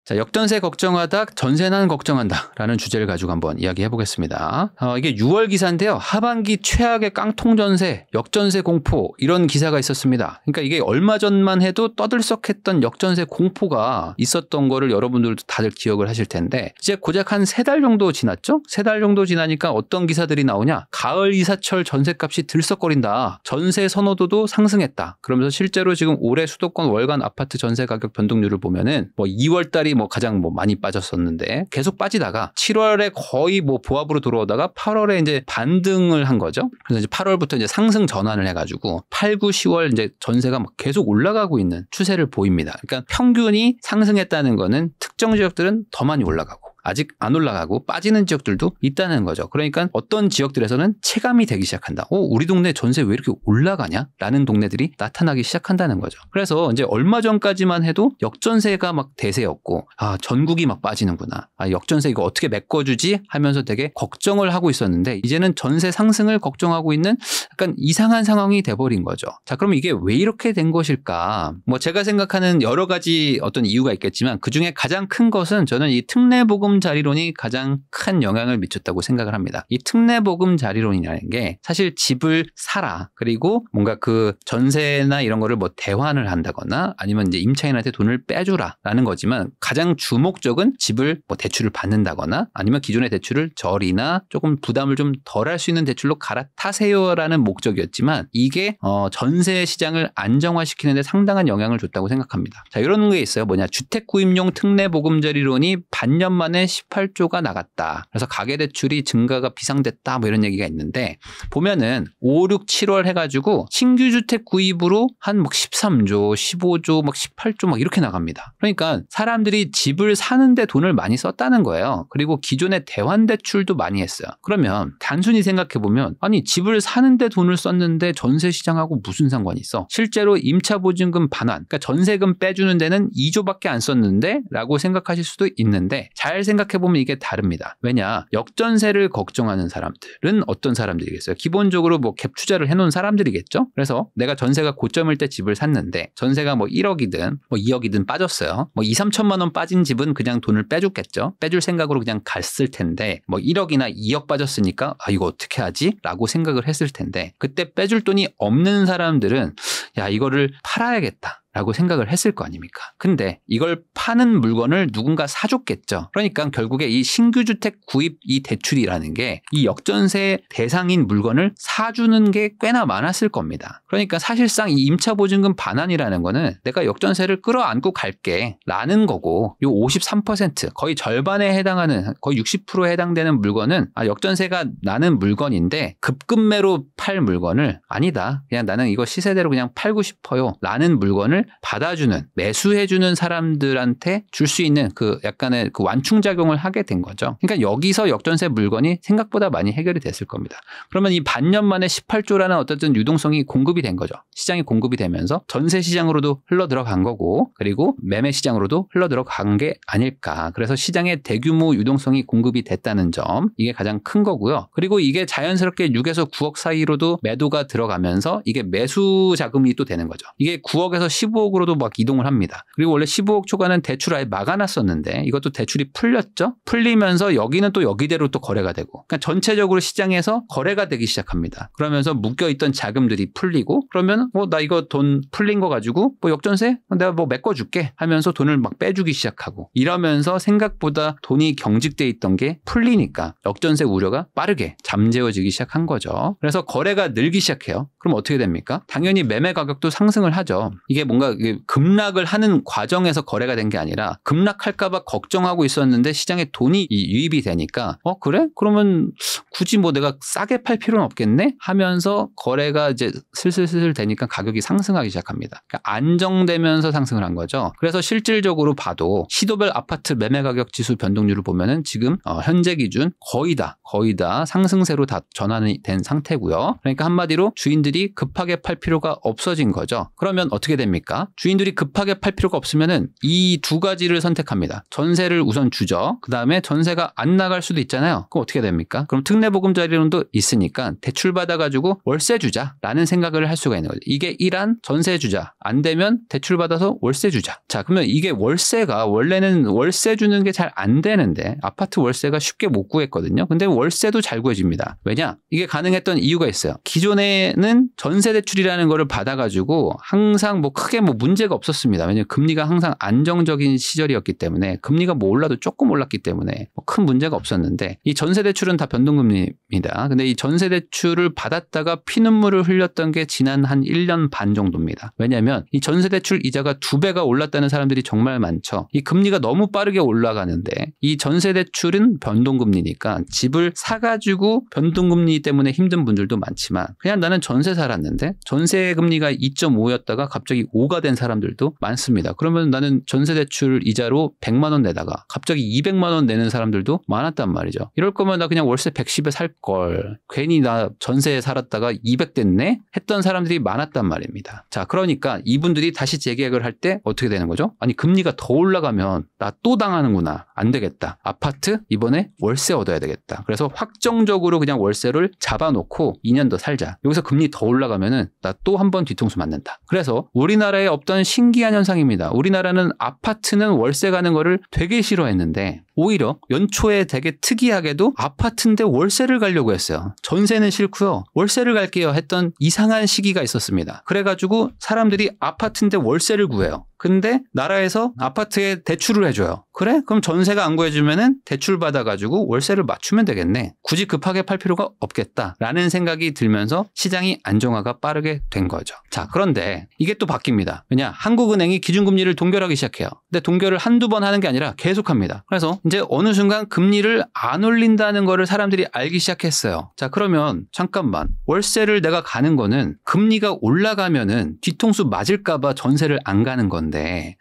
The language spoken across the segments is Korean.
자, 역전세 걱정하다 전세난 걱정한다라는 주제를 가지고 한번 이야기해 보겠습니다. 이게 6월 기사인데요. 하반기 최악의 깡통 전세, 역전세 공포 이런 기사가 있었습니다. 그러니까 이게 얼마 전만 해도 떠들썩했던 역전세 공포가 있었던 거를 여러분들도 다들 기억을 하실 텐데 이제 고작 한 3달 정도 지났죠? 3달 정도 지나니까 어떤 기사들이 나오냐? 가을 이사철 전세값이 들썩거린다. 전세 선호도도 상승했다. 그러면서 실제로 지금 올해 수도권 월간 아파트 전세 가격 변동률을 보면은 2월 달이 가장 많이 빠졌었는데 계속 빠지다가 7월에 거의 보합으로 들어오다가 8월에 이제 반등을 한 거죠. 그래서 이제 8월부터 이제 상승 전환을 해가지고 8, 9, 10월 이제 전세가 계속 올라가고 있는 추세를 보입니다. 그러니까 평균이 상승했다는 거는 특정 지역들은 더 많이 올라가고 아직 안 올라가고 빠지는 지역들도 있다는 거죠. 그러니까 어떤 지역들에서는 체감이 되기 시작한다. 우리 동네 전세 왜 이렇게 올라가냐? 라는 동네들이 나타나기 시작한다는 거죠. 그래서 이제 얼마 전까지만 해도 역전세가 막 대세였고 전국이 막 빠지는구나. 역전세 이거 어떻게 메꿔주지? 하면서 되게 걱정을 하고 있었는데 이제는 전세 상승을 걱정하고 있는 약간 이상한 상황이 돼버린 거죠. 자, 그럼 이게 왜 이렇게 된 것일까? 제가 생각하는 여러 가지 어떤 이유가 있겠지만 그중에 가장 큰 것은 저는 이 특례보금 자리론이 가장 큰 영향을 미쳤다고 생각을 합니다. 이 특례보금 자리론이라는 게 사실 집을 사라 그리고 뭔가 그 전세나 이런 거를 대환을 한다거나 아니면 이제 임차인한테 돈을 빼주라라는 거지만 가장 주목적은 집을 대출을 받는다거나 아니면 기존의 대출을 저리나 조금 부담을 좀 덜 할 수 있는 대출로 갈아타세요라는 목적이었지만 이게 전세 시장을 안정화시키는 데 상당한 영향을 줬다고 생각합니다. 자, 이런 게 있어요. 주택 구입용 특례보금 자리론이 반년 만에 18조가 나갔다. 그래서 가계대출이 증가가 비상됐다. 이런 얘기가 있는데 보면은 5, 6, 7월 해가지고 신규 주택 구입으로 한 13조, 15조, 18조 이렇게 나갑니다. 그러니까 사람들이 집을 사는데 돈을 많이 썼다는 거예요. 그리고 기존의 대환대출도 많이 했어요. 그러면 단순히 생각해보면 아니 집을 사는데 돈을 썼는데 전세 시장하고 무슨 상관이 있어? 실제로 임차보증금 반환, 그러니까 전세금 빼주는 데는 2조밖에 안 썼는데 라고 생각하실 수도 있는데 잘 생각해보면 이게 다릅니다. 왜냐? 역전세를 걱정하는 사람들은 어떤 사람들이겠어요? 기본적으로 갭 투자를 해놓은 사람들이겠죠? 그래서 내가 전세가 고점일 때 집을 샀는데 전세가 1억이든 2억이든 빠졌어요. 2, 3천만 원 빠진 집은 그냥 돈을 빼줬겠죠? 빼줄 생각으로 그냥 갔을 텐데 1억이나 2억 빠졌으니까 이거 어떻게 하지? 라고 생각을 했을 텐데 그때 빼줄 돈이 없는 사람들은 야 이거를 팔아야겠다. 라고 생각을 했을 거 아닙니까? 근데 이걸 파는 물건을 누군가 사줬겠죠. 그러니까 결국에 이 신규 주택 구입 이 대출이라는 게 이 역전세 대상인 물건을 사주는 게 꽤나 많았을 겁니다. 그러니까 사실상 이 임차보증금 반환이라는 거는 내가 역전세를 끌어안고 갈게 라는 거고 요 53% 거의 절반에 해당하는 거의 60%에 해당되는 물건은 역전세가 나는 물건인데 급급매로 팔 물건을 아니다. 그냥 나는 이거 시세대로 그냥 팔고 싶어요. 라는 물건을 받아주는 매수해주는 사람들한테 줄 수 있는 그 약간의 그 완충작용을 하게 된 거죠. 그러니까 여기서 역전세 물건이 생각보다 많이 해결이 됐을 겁니다. 그러면 이 반년 만에 18조라는 어떤 유동성이 공급이 된 거죠. 시장이 공급이 되면서 전세 시장으로도 흘러 들어간 거고 그리고 매매 시장으로도 흘러 들어간 게 아닐까. 그래서 시장에 대규모 유동성이 공급이 됐다는 점 이게 가장 큰 거고요. 그리고 이게 자연스럽게 6에서 9억 사이로도 매도가 들어가면서 이게 매수 자금이 또 되는 거죠. 이게 9억에서 15억으로도 이동을 합니다. 그리고 원래 15억 초과는 대출 아예 막아놨었는데 이것도 대출이 풀렸죠. 풀리면서 여기는 또 여기대로 또 거래가 되고 그러니까 전체적으로 시장에서 거래가 되기 시작합니다. 그러면서 묶여있던 자금들이 풀리고 그러면 나 이거 돈 풀린 거 가지고 역전세 내가 메꿔줄게 하면서 돈을 빼주기 시작하고 이러면서 생각보다 돈이 경직돼 있던 게 풀리니까 역전세 우려가 빠르게 잠재워지기 시작한 거죠. 그래서 거래가 늘기 시작해요. 그럼 어떻게 됩니까? 당연히 매매 가격도 상승을 하죠. 이게 뭔가 급락을 하는 과정에서 거래가 된 게 아니라 급락할까 봐 걱정하고 있었는데 시장에 돈이 유입이 되니까 그래? 그러면 굳이 내가 싸게 팔 필요는 없겠네? 하면서 거래가 이제 슬슬 되니까 가격이 상승하기 시작합니다. 그러니까 안정되면서 상승을 한 거죠. 그래서 실질적으로 봐도 시도별 아파트 매매 가격 지수 변동률을 보면은 지금 현재 기준 거의 다 상승세로 다 전환이 된 상태고요. 그러니까 한마디로 주인들이 주인들이 급하게 팔 필요가 없어진 거죠. 그러면 어떻게 됩니까? 주인들이 급하게 팔 필요가 없으면은 이 두 가지를 선택합니다. 전세를 우선 주죠. 그 다음에 전세가 안 나갈 수도 있잖아요. 그럼 어떻게 됩니까? 그럼 특례보금자리론도 있으니까 대출 받아가지고 월세 주자라는 생각을 할 수가 있는 거죠. 이게 1안 전세 주자. 안 되면 대출 받아서 월세 주자. 자, 그러면 이게 월세가 원래는 월세 주는 게 잘 안 되는데 아파트 월세가 쉽게 못 구했거든요. 근데 월세도 잘 구해집니다. 왜냐? 이게 가능했던 이유가 있어요. 기존에는 전세 대출이라는 거를 받아가지고 항상 뭐 크게 뭐 문제가 없었습니다. 왜냐면 금리가 항상 안정적인 시절이었기 때문에 금리가 뭐 올라도 조금 올랐기 때문에 뭐 큰 문제가 없었는데 이 전세 대출은 다 변동금리입니다. 근데 이 전세 대출을 받았다가 피눈물을 흘렸던 게 지난 한 1년 반 정도입니다. 왜냐하면 이 전세 대출 이자가 2배가 올랐다는 사람들이 정말 많죠. 이 금리가 너무 빠르게 올라가는데 이 전세 대출은 변동금리니까 집을 사가지고 변동금리 때문에 힘든 분들도 많지만 그냥 나는 전세 살았는데 전세 금리가 2.5였다가 갑자기 5가 된 사람들도 많습니다. 그러면 나는 전세 대출 이자로 100만 원 내다가 갑자기 200만 원 내는 사람들도 많았단 말이죠. 이럴 거면 나 그냥 월세 110에 살 걸. 괜히 나 전세에 살았다가 200 됐네? 했던 사람들이 많았단 말입니다. 자, 그러니까 이분들이 다시 재계약을 할 때 어떻게 되는 거죠? 아니, 금리가 더 올라가면 나 또 당하는구나. 안 되겠다. 아파트 이번에 월세 얻어야 되겠다. 그래서 확정적으로 그냥 월세를 잡아놓고 2년 더 살자. 여기서 금리 더 올라가면은 나 또 한 번 뒤통수 맞는다. 그래서 우리나라에 없던 신기한 현상입니다. 우리나라는 아파트는 월세 가는 거를 되게 싫어했는데 오히려 연초에 되게 특이하게도 아파트인데 월세를 가려고 했어요. 전세는 싫고요. 월세를 갈게요 했던 이상한 시기가 있었습니다. 그래가지고 사람들이 아파트인데 월세를 구해요. 근데 나라에서 아파트에 대출을 해줘요. 그래? 그럼 전세가 안 구해주면은 대출 받아가지고 월세를 맞추면 되겠네. 굳이 급하게 팔 필요가 없겠다라는 생각이 들면서 시장이 안정화가 빠르게 된 거죠. 자, 그런데 이게 또 바뀝니다. 왜냐? 한국은행이 기준금리를 동결하기 시작해요. 근데 동결을 한두 번 하는 게 아니라 계속합니다. 그래서 이제 어느 순간 금리를 안 올린다는 거를 사람들이 알기 시작했어요. 자, 그러면 잠깐만. 월세를 내가 가는 거는 금리가 올라가면은 뒤통수 맞을까 봐 전세를 안 가는 건데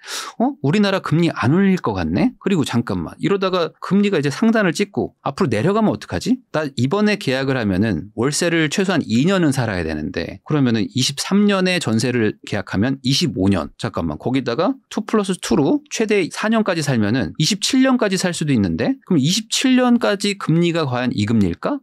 우리나라 금리 안 올릴 것 같네? 그리고 잠깐만. 이러다가 금리가 이제 상단을 찍고 앞으로 내려가면 어떡하지? 나 이번에 계약을 하면은 월세를 최소한 2년은 살아야 되는데 그러면은 23년에 전세를 계약하면 25년. 잠깐만. 거기다가 2+2로 최대 4년까지 살면은 27년까지 살 수도 있는데 그럼 27년까지 금리가 과연 이 금리일까?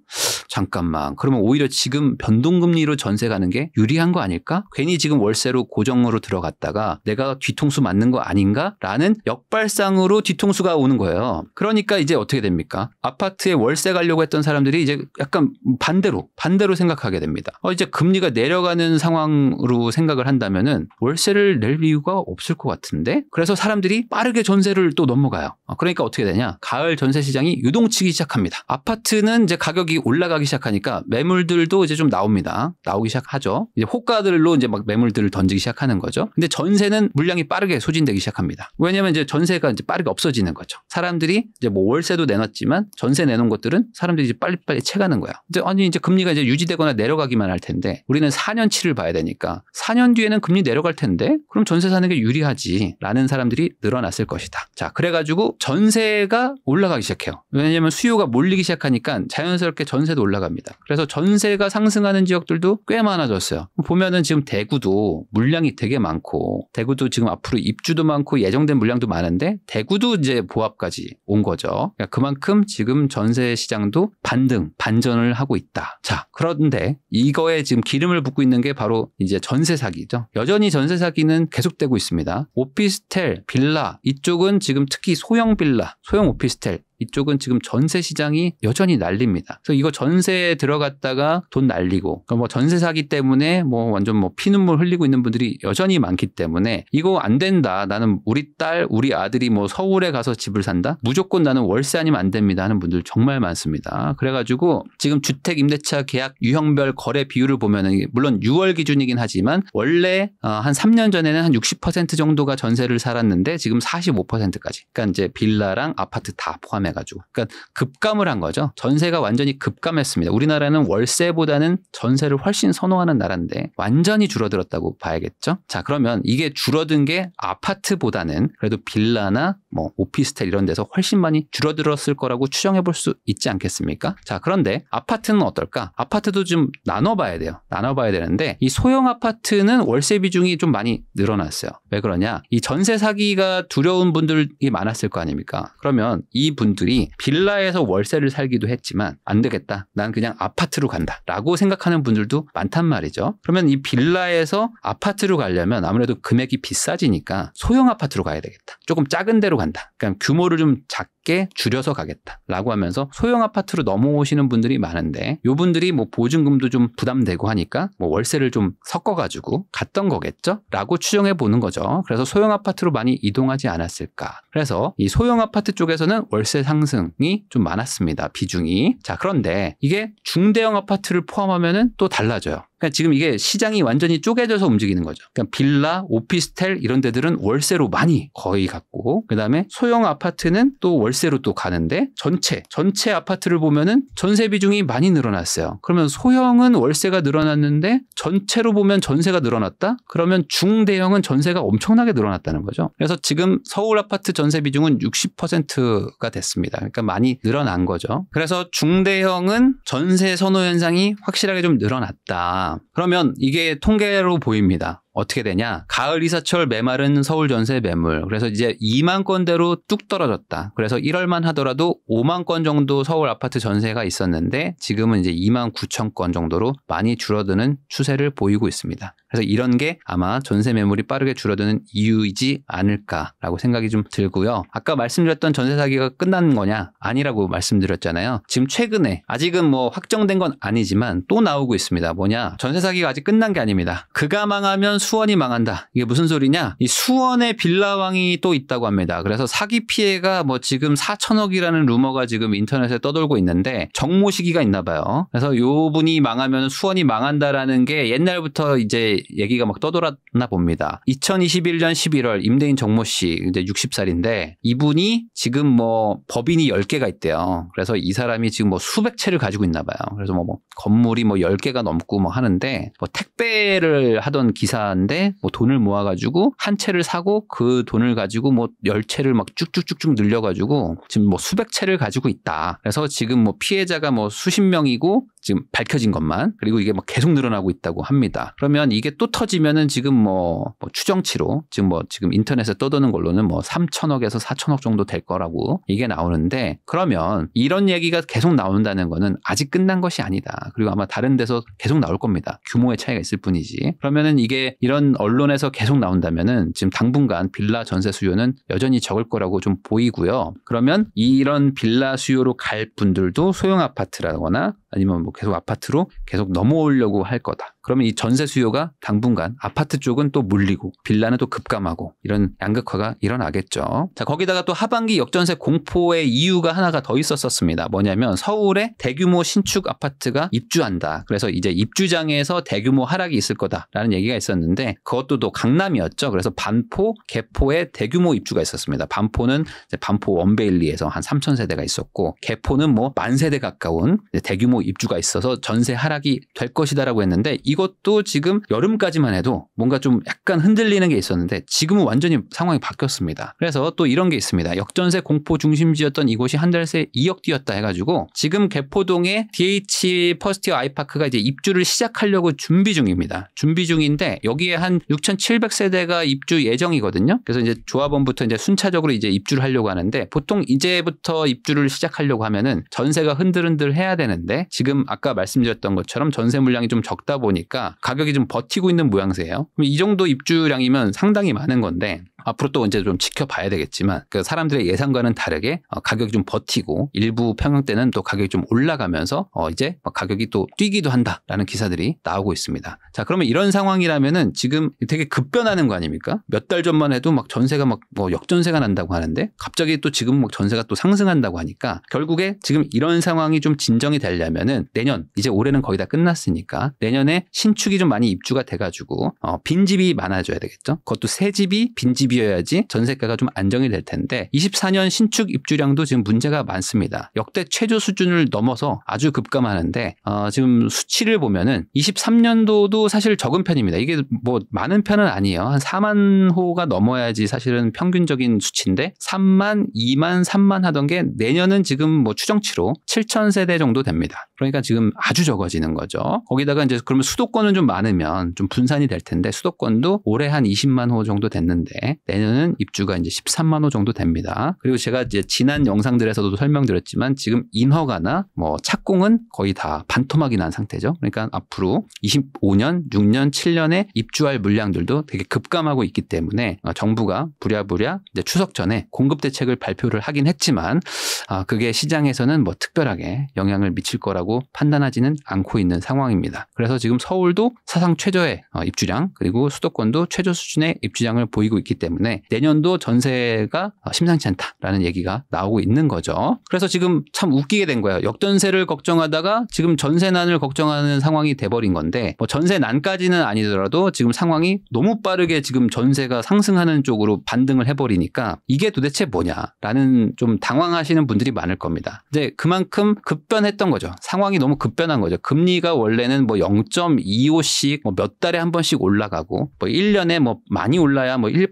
잠깐만. 그러면 오히려 지금 변동금리로 전세 가는 게 유리한 거 아닐까? 괜히 지금 월세로 고정으로 들어갔다가 내가 뒤통수 맞는 거 아닌가? 라는 역발상으로 뒤통수가 오는 거예요. 그러니까 이제 어떻게 됩니까? 아파트에 월세 가려고 했던 사람들이 이제 약간 반대로 생각하게 됩니다. 이제 금리가 내려가는 상황으로 생각을 한다면은 월세를 낼 이유가 없을 것 같은데? 그래서 사람들이 빠르게 전세를 또 넘어가요. 그러니까 어떻게 되냐? 가을 전세 시장이 유동치기 시작합니다. 아파트는 이제 가격이 올라가기 시작하니까 매물들도 이제 좀 나오기 시작하죠. 이제 호가들로 이제 막 매물들을 던지기 시작하는 거죠. 근데 전세는 물량이 빠르게 소진되기 시작합니다. 왜냐하면 이제 전세가 이제 빠르게 없어지는 거죠. 사람들이 이제 뭐 월세도 내놨지만 전세 내놓은 것들은 사람들이 이제 빨리빨리 채가는 거야. 이제 금리가 이제 유지되거나 내려가기만 할 텐데 우리는 4년치를 봐야 되니까 4년 뒤에는 금리 내려갈 텐데 그럼 전세 사는 게 유리하지라는 사람들이 늘어났을 것이다. 자, 그래가지고 전세가 올라가기 시작해요. 왜냐하면 수요가 몰리기 시작하니까 자연스럽게 전세도 올라갑니다. 그래서 전세가 상승하는 지역들도 꽤 많아졌어요. 보면은 지금 대구도 물량이 되게 많고 대구도 지금 앞으로 입주도 많고 예정된 물량도 많은데 대구도 이제 보합까지 온 거죠. 그러니까 그만큼 지금 전세 시장도 반전을 하고 있다. 자, 그런데 이거에 지금 기름을 붓고 있는 게 바로 이제 전세 사기죠. 여전히 전세 사기는 계속되고 있습니다. 오피스텔, 빌라 이쪽은 지금 특히 소형 빌라, 소형 오피스텔 이쪽은 지금 전세 시장이 여전히 난립니다. 그래서 이거 전세에 들어갔다가 돈 날리고, 그러니까 뭐 전세 사기 때문에 뭐 완전 뭐 피눈물 흘리고 있는 분들이 여전히 많기 때문에 이거 안 된다. 나는 우리 딸, 우리 아들이 뭐 서울에 가서 집을 산다? 무조건 나는 월세 아니면 안 됩니다 하는 분들 정말 많습니다. 그래가지고 지금 주택 임대차 계약 유형별 거래 비율을 보면은 물론 6월 기준이긴 하지만 원래 한 3년 전에는 한 60% 정도가 전세를 살았는데 지금 45%까지. 그러니까 이제 빌라랑 아파트 다 포함해 인해가지고. 그러니까 급감을 한 거죠. 전세가 완전히 급감했습니다. 우리나라는 월세보다는 전세를 훨씬 선호하는 나라인데 완전히 줄어들었다고 봐야겠죠. 자, 그러면 이게 줄어든 게 아파트보다는 그래도 빌라나 뭐 오피스텔 이런 데서 훨씬 많이 줄어들었을 거라고 추정해 볼 수 있지 않겠습니까? 자, 그런데 아파트는 어떨까? 아파트도 좀 나눠봐야 돼요. 나눠봐야 되는데 이 소형 아파트는 월세 비중이 좀 많이 늘어났어요. 왜 그러냐? 이 전세 사기가 두려운 분들이 많았을 거 아닙니까? 그러면 이 분들이 빌라에서 월세를 살기도 했지만 안 되겠다. 난 그냥 아파트로 간다. 라고 생각하는 분들도 많단 말이죠. 그러면 이 빌라에서 아파트로 가려면 아무래도 금액이 비싸지니까 소형 아파트로 가야 되겠다. 조금 작은 데로 간다. 그러니까 규모를 좀 작게 줄여서 가겠다라고 하면서 소형 아파트로 넘어오시는 분들이 많은데 요 분들이 뭐 보증금도 좀 부담되고 하니까 뭐 월세를 좀 섞어가지고 갔던 거겠죠? 라고 추정해 보는 거죠. 그래서 소형 아파트로 많이 이동하지 않았을까. 그래서 이 소형 아파트 쪽에서는 월세 상승이 좀 많았습니다. 비중이. 자, 그런데 이게 중대형 아파트를 포함하면은 또 달라져요. 그러니까 지금 이게 시장이 완전히 쪼개져서 움직이는 거죠. 그러니까 빌라, 오피스텔 이런 데들은 월세로 많이 거의 갔고 그다음에 소형 아파트는 또 월세로 또 가는데 전체 아파트를 보면은 전세 비중이 많이 늘어났어요. 그러면 소형은 월세가 늘어났는데 전체로 보면 전세가 늘어났다? 그러면 중대형은 전세가 엄청나게 늘어났다는 거죠. 그래서 지금 서울 아파트 전세 비중은 60%가 됐습니다. 그러니까 많이 늘어난 거죠. 그래서 중대형은 전세 선호 현상이 확실하게 좀 늘어났다. 그러면 이게 통계로 보입니다. 어떻게 되냐? 가을 이사철 메마른 서울 전세 매물. 그래서 이제 2만 건대로 뚝 떨어졌다. 그래서 1월만 하더라도 5만 건 정도 서울 아파트 전세가 있었는데 지금은 이제 2만 9천 건 정도로 많이 줄어드는 추세를 보이고 있습니다. 그래서 이런 게 아마 전세 매물이 빠르게 줄어드는 이유이지 않을까라고 생각이 좀 들고요. 아까 말씀드렸던 전세 사기가 끝난 거냐? 아니라고 말씀드렸잖아요. 지금 최근에 아직은 뭐 확정된 건 아니지만 또 나오고 있습니다. 뭐냐? 전세 사기가 아직 끝난 게 아닙니다. 그가 망하면 수원이 망한다. 이게 무슨 소리냐? 이 수원에 빌라왕이 또 있다고 합니다. 그래서 사기 피해가 뭐 지금 4천억이라는 루머가 지금 인터넷에 떠돌고 있는데 정모 시기가 있나 봐요. 그래서 요 분이 망하면 수원이 망한다라는 게 옛날부터 이제 얘기가 막 떠돌았나 봅니다. 2021년 11월 임대인 정모 씨 이제 60살인데 이분이 지금 뭐 법인이 10개가 있대요. 그래서 이 사람이 지금 뭐 수백 채를 가지고 있나 봐요. 그래서 뭐 건물이 뭐 10개가 넘고 뭐 하는데 뭐 택배를 하던 기사인데 뭐 돈을 모아가지고 한 채를 사고 그 돈을 가지고 뭐 10채를 막 쭉쭉쭉쭉 늘려가지고 지금 뭐 수백 채를 가지고 있다. 그래서 지금 뭐 피해자가 뭐 수십 명이고 지금 밝혀진 것만 그리고 이게 막 계속 늘어나고 있다고 합니다. 그러면 이게 또 터지면은 지금 뭐 추정치로 지금 인터넷에 떠도는 걸로는 뭐 3천억에서 4천억 정도 될 거라고 이게 나오는데 그러면 이런 얘기가 계속 나온다는 거는 아직 끝난 것이 아니다. 그리고 아마 다른 데서 계속 나올 겁니다. 규모의 차이가 있을 뿐이지. 그러면은 이게 이런 언론에서 계속 나온다면은 지금 당분간 빌라 전세 수요는 여전히 적을 거라고 좀 보이고요. 그러면 이런 빌라 수요로 갈 분들도 소형 아파트라거나 아니면 뭐 계속 아파트로 계속 넘어오려고 할 거다. 그러면 이 전세 수요가 당분간 아파트 쪽은 또 물리고 빌라는 또 급감하고 이런 양극화가 일어나겠죠. 자, 거기다가 또 하반기 역전세 공포의 이유가 하나가 더 있었습니다. 뭐냐면 서울에 대규모 신축 아파트가 입주한다. 그래서 이제 입주장에서 대규모 하락이 있을 거다라는 얘기가 있었는데 그것도 또 강남이었죠. 그래서 반포, 개포에 대규모 입주가 있었습니다. 반포는 이제 반포 원베일리에서 한 3천 세대가 있었고 개포는 뭐 10,000세대 가까운 대규모 입주가 있어서 전세 하락이 될 것이다라고 했는데 이것도 지금 여름까지만 해도 뭔가 좀 약간 흔들리는 게 있었는데 지금은 완전히 상황이 바뀌었습니다. 그래서 또 이런 게 있습니다. 역전세 공포 중심지였던 이곳이 한 달 새 2억 뛰었다 해가지고 지금 개포동에 DH 퍼스티어 아이파크가 이제 입주를 시작하려고 준비 중입니다. 준비 중인데 여기에 한 6,700세대가 입주 예정이거든요. 그래서 이제 조합원부터 이제 순차적으로 이제 입주를 하려고 하는데 보통 이제부터 입주를 시작하려고 하면은 전세가 흔들흔들 해야 되는데 지금 아까 말씀드렸던 것처럼 전세 물량이 좀 적다 보니까 가격이 좀 버티고 있는 모양새예요. 이 정도 입주량이면 상당히 많은 건데 앞으로 또 이제 좀 지켜봐야 되겠지만 그 사람들의 예상과는 다르게 가격이 좀 버티고 일부 평형대는 또 가격이 좀 올라가면서 이제 가격이 또 뛰기도 한다라는 기사들이 나오고 있습니다. 자, 그러면 이런 상황이라면은 지금 되게 급변하는 거 아닙니까? 몇 달 전만 해도 막 전세가 막 뭐 역전세가 난다고 하는데 갑자기 또 지금 막 전세가 또 상승한다고 하니까 결국에 지금 이런 상황이 좀 진정이 되려면은 내년 이제 올해는 거의 다 끝났으니까 내년에 신축이 좀 많이 입주가 돼가지고 빈집이 많아져야 되겠죠. 그것도 새 집이 빈집이 대비해야지 전세가가 좀 안정이 될 텐데 24년 신축 입주량도 지금 문제가 많습니다. 역대 최저 수준을 넘어서 아주 급감하는데 지금 수치를 보면은 23년도도 사실 적은 편입니다. 이게 뭐 많은 편은 아니에요. 한 4만 호가 넘어야지 사실은 평균적인 수치인데 3만, 2만, 3만 하던 게 내년은 지금 뭐 추정치로 7천 세대 정도 됩니다. 그러니까 지금 아주 적어지는 거죠. 거기다가 이제 그러면 수도권은 좀 많으면 좀 분산이 될 텐데 수도권도 올해 한 20만 호 정도 됐는데 내년은 입주가 이제 13만 호 정도 됩니다. 그리고 제가 이제 지난 영상들에서도 설명드렸지만 지금 인허가나 뭐 착공은 거의 다 반토막이 난 상태죠. 그러니까 앞으로 25년, 6년, 7년에 입주할 물량들도 되게 급감하고 있기 때문에 정부가 부랴부랴 이제 추석 전에 공급 대책을 발표를 하긴 했지만 그게 시장에서는 뭐 특별하게 영향을 미칠 거라고 판단하지는 않고 있는 상황입니다. 그래서 지금 서울도 사상 최저의 입주량 그리고 수도권도 최저 수준의 입주량을 보이고 있기 때문에 내년도 전세가 심상치 않다라는 얘기가 나오고 있는 거죠. 그래서 지금 참 웃기게 된 거예요. 역전세를 걱정하다가 지금 전세난을 걱정하는 상황이 돼버린 건데 뭐 전세난까지는 아니더라도 지금 상황이 너무 빠르게 지금 전세가 상승하는 쪽으로 반등을 해버리니까 이게 도대체 뭐냐라는 좀 당황하시는 분들이 많을 겁니다. 이제 그만큼 급변했던 거죠. 상황이 너무 급변한 거죠. 금리가 원래는 뭐 0.25씩 뭐 몇 달에 한 번씩 올라가고 뭐 1년에 뭐 많이 올라야 뭐 1%,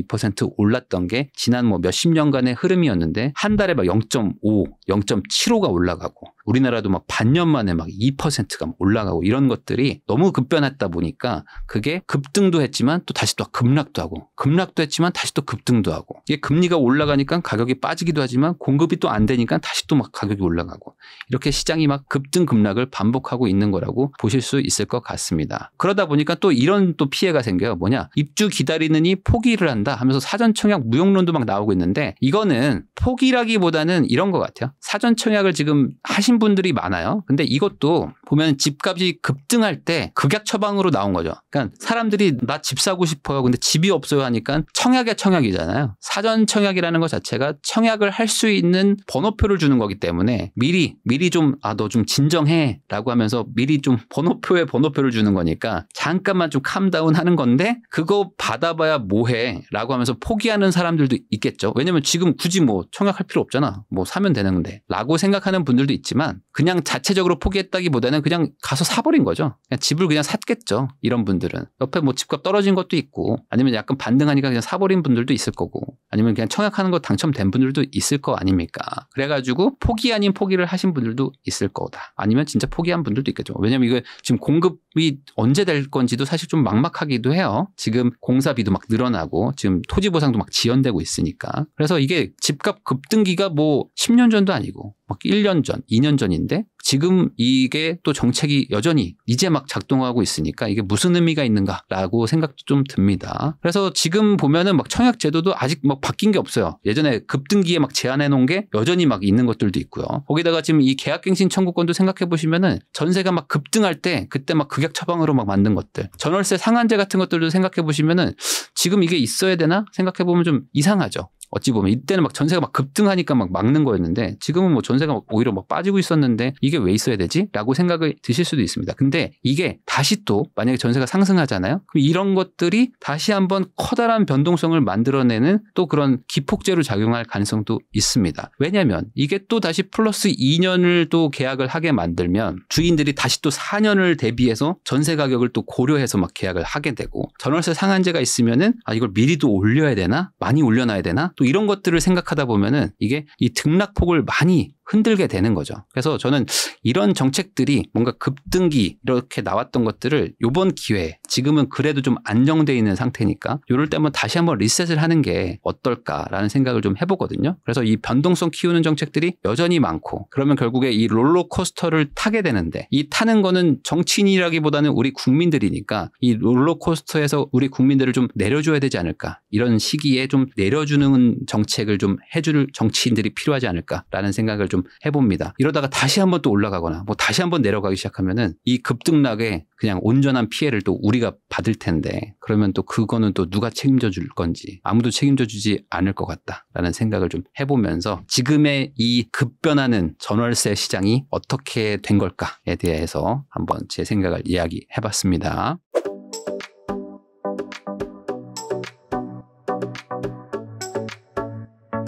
2% 올랐던 게 지난 뭐 몇십 년간의 흐름이었는데 한 달에 막 0.5, 0.75가 올라가고 우리나라도 막 반년 만에 막 2%가 올라가고 이런 것들이 너무 급변했다 보니까 그게 급등도 했지만 또 다시 또 급락도 하고 급락도 했지만 다시 또 급등도 하고 이게 금리가 올라가니까 가격이 빠지기도 하지만 공급이 또 안 되니까 다시 또 막 가격이 올라가고 이렇게 시장이 막 급등 급락을 반복하고 있는 거라고 보실 수 있을 것 같습니다. 그러다 보니까 또 이런 또 피해가 생겨요. 뭐냐? 입주 기다리느니 포기를 한다 하면서 사전 청약 무용론도 막 나오고 있는데 이거는 포기라기보다는 이런 것 같아요. 사전 청약을 지금 하신 분들이 많아요. 근데 이것도 보면 집값이 급등할 때 극약 처방으로 나온 거죠. 그러니까 사람들이 나 집 사고 싶어요. 근데 집이 없어요 하니까 청약의 청약이잖아요. 사전 청약이라는 것 자체가 청약을 할 수 있는 번호표를 주는 거기 때문에 미리 좀 너 좀 진정해 라고 하면서 미리 좀 번호표를 주는 거니까 잠깐만 좀 캄다운 하는 건데 그거 받아봐야 뭐해 라고 하면서 포기하는 사람들도 있겠죠. 왜냐면 지금 굳이 뭐 청약할 필요 없잖아. 뭐 사면 되는데 라고 생각하는 분들도 있지만 그냥 자체적으로 포기했다기보다는 그냥 가서 사버린 거죠. 그냥 집을 그냥 샀겠죠. 이런 분들은. 옆에 뭐 집값 떨어진 것도 있고 아니면 약간 반등하니까 그냥 사버린 분들도 있을 거고 아니면 그냥 청약하는 거 당첨된 분들도 있을 거 아닙니까. 그래가지고 포기 아닌 포기를 하신 분들도 있을 거다. 아니면 진짜 포기한 분들도 있겠죠. 왜냐면 이거 지금 공급이 언제 될 건지도 사실 좀 막막하기도 해요. 지금 공사비도 막 늘어나고 지금 토지 보상도 막 지연되고 있으니까. 그래서 이게 집값 급등기가 뭐 10년 전도 아니고 막 1년 전, 2년 전인데 지금 이게 또 정책이 여전히 이제 막 작동하고 있으니까 이게 무슨 의미가 있는가라고 생각도 좀 듭니다. 그래서 지금 보면은 막 청약 제도도 아직 막 바뀐 게 없어요. 예전에 급등기에 막 제한해 놓은 게 여전히 막 있는 것들도 있고요. 거기다가 지금 이 계약갱신 청구권도 생각해 보시면은 전세가 막 급등할 때 그때 막 극약 처방으로 막 만든 것들, 전월세 상한제 같은 것들도 생각해 보시면은 지금 이게 있어야 되나 생각해 보면 좀 이상하죠. 어찌 보면 이때는 막 전세가 막 급등하니까 막 막는 거였는데 지금은 뭐 전세가 막 오히려 막 빠지고 있었는데 이게 왜 있어야 되지? 라고 생각을 드실 수도 있습니다. 근데 이게 다시 또 만약에 전세가 상승하잖아요. 그럼 이런 것들이 다시 한번 커다란 변동성을 만들어내는 또 그런 기폭제로 작용할 가능성도 있습니다. 왜냐하면 이게 또 다시 플러스 2년을 또 계약을 하게 만들면 주인들이 다시 또 4년을 대비해서 전세 가격을 또 고려해서 막 계약을 하게 되고 전월세 상한제가 있으면은 이걸 미리도 올려야 되나? 많이 올려놔야 되나? 또 이런 것들을 생각하다 보면은 이게 이 등락폭을 많이 흔들게 되는 거죠. 그래서 저는 이런 정책들이 뭔가 급등기 이렇게 나왔던 것들을 이번 기회에 지금은 그래도 좀 안정돼 있는 상태니까 이럴 때 한번 다시 한번 리셋을 하는 게 어떨까라는 생각을 좀 해보거든요. 그래서 이 변동성 키우는 정책들이 여전히 많고 그러면 결국에 이 롤러코스터를 타게 되는데 이 타는 거는 정치인이라기보다는 우리 국민들이니까 이 롤러코스터에서 우리 국민들을 좀 내려줘야 되지 않을까. 이런 시기에 좀 내려주는 정책을 좀 해줄 정치인들이 필요하지 않을까라는 생각을 좀 해봅니다. 이러다가 다시 한번 또 올라가거나 뭐 다시 한번 내려가기 시작하면은 이 급등락에 그냥 온전한 피해를 또 우리가 받을 텐데 그러면 또 그거는 또 누가 책임져 줄 건지 아무도 책임져 주지 않을 것 같다라는 생각을 좀 해보면서 지금의 이 급변하는 전월세 시장이 어떻게 된 걸까에 대해서 한번 제 생각을 이야기해봤습니다.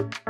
감사합니다.